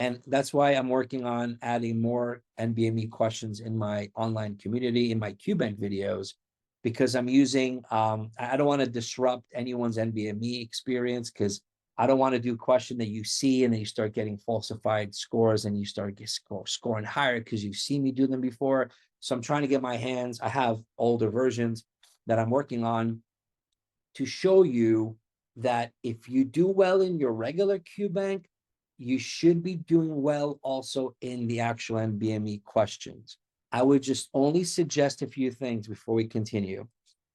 And that's why I'm working on adding more NBME questions in my online community, in my QBank videos, because I'm using, I don't want to disrupt anyone's NBME experience, because I don't want to do a question that you see and then you start getting falsified scores and you start scoring higher because you've seen me do them before. So I'm trying to get my hands, I have older versions that I'm working on to show you that if you do well in your regular QBank, you should be doing well also in the actual NBME questions. I would just only suggest a few things before we continue.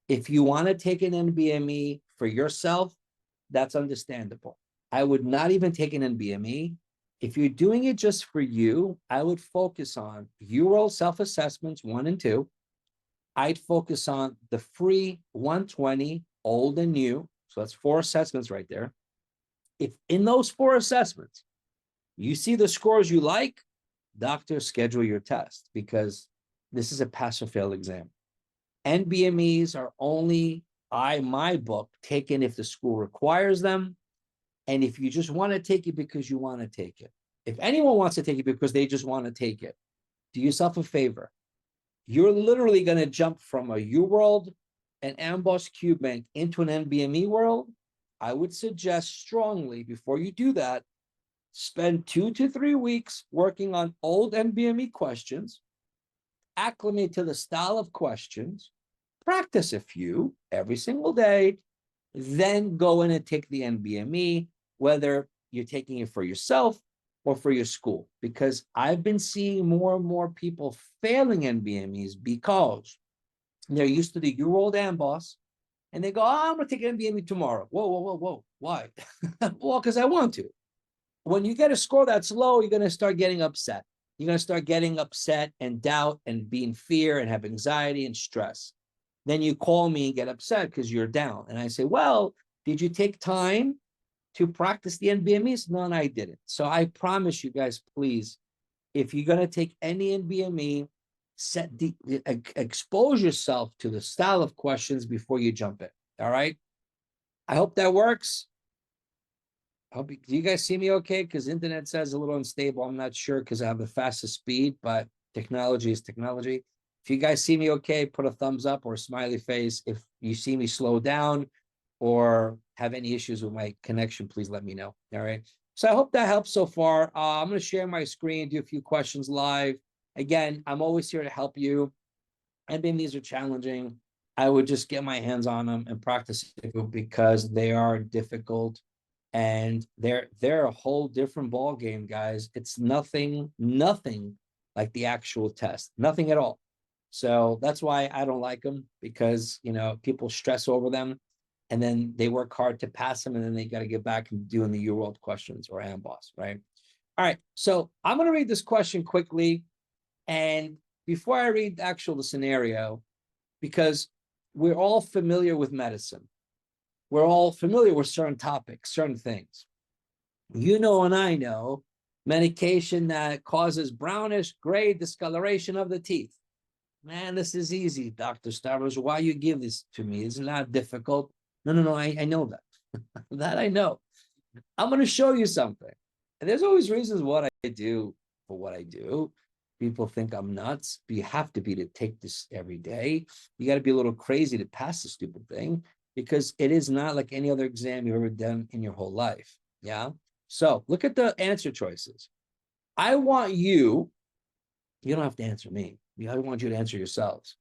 If you want to take an NBME for yourself, that's understandable. I would not even take an NBME. If you're doing it just for you, I would focus on UWorld self-assessments 1 and 2. I'd focus on the free 120, old and new. So that's 4 assessments right there. If in those 4 assessments, you see the scores you like, doctor, schedule your test, because this is a pass or fail exam. NBMEs are only, my book, taken if the school requires them, and if you just want to take it because you want to take it. If anyone wants to take it because they just want to take it, do yourself a favor. You're literally going to jump from a UWorld and AMBOSS QBank into an NBME world. I would suggest strongly, before you do that, spend 2 to 3 weeks working on old NBME questions, acclimate to the style of questions, practice a few every single day, then go in and take the NBME, whether you're taking it for yourself or for your school, because I've been seeing more and more people failing NBMEs because they're used to the UWorld AMBOSS, and they go, oh, I'm going to take an NBME tomorrow. Whoa, whoa, whoa, whoa. Why? Well, because I want to. When you get a score that's low, you're going to start getting upset. You're going to start getting upset and doubt and be in fear and have anxiety and stress. Then you call me and get upset because you're down. And I say, well, did you take time to practice the NBMEs? No, I didn't. So I promise you guys, please, if you're going to take any NBME, expose yourself to the style of questions before you jump in. All right. I hope that works. Do you guys see me okay? Because internet says a little unstable. I'm not sure because I have the fastest speed, but technology is technology. If you guys see me okay, put a thumbs up or a smiley face. If you see me slow down or have any issues with my connection, please let me know. All right. So I hope that helps so far. I'm going to share my screen, do a few questions live. Again, I'm always here to help you. NBMEs are challenging. I would just get my hands on them and practice it because they are difficult. And they're a whole different ball game, guys. It's nothing like the actual test, nothing at all. So that's why I don't like them, because people stress over them, and then they work hard to pass them, and then they got to get back and doing the UWorld questions or AMBOSS, right? All right, so I'm going to read this question quickly, and before I read the scenario, because we're all familiar with medicine. We're all familiar with certain topics, certain things. And I know medication that causes brownish gray discoloration of the teeth. Man, this is easy, Dr. Stavros. Why you give this to me? It's not difficult. No, I know that. That I know. I'm going to show you something. And there's always reasons what I do for what I do. People think I'm nuts. But you have to be to take this every day. You got to be a little crazy to pass the stupid thing, because it is not like any other exam you've ever done in your whole life. Yeah. So look at the answer choices. I want you don't have to answer me. I want you to answer yourselves.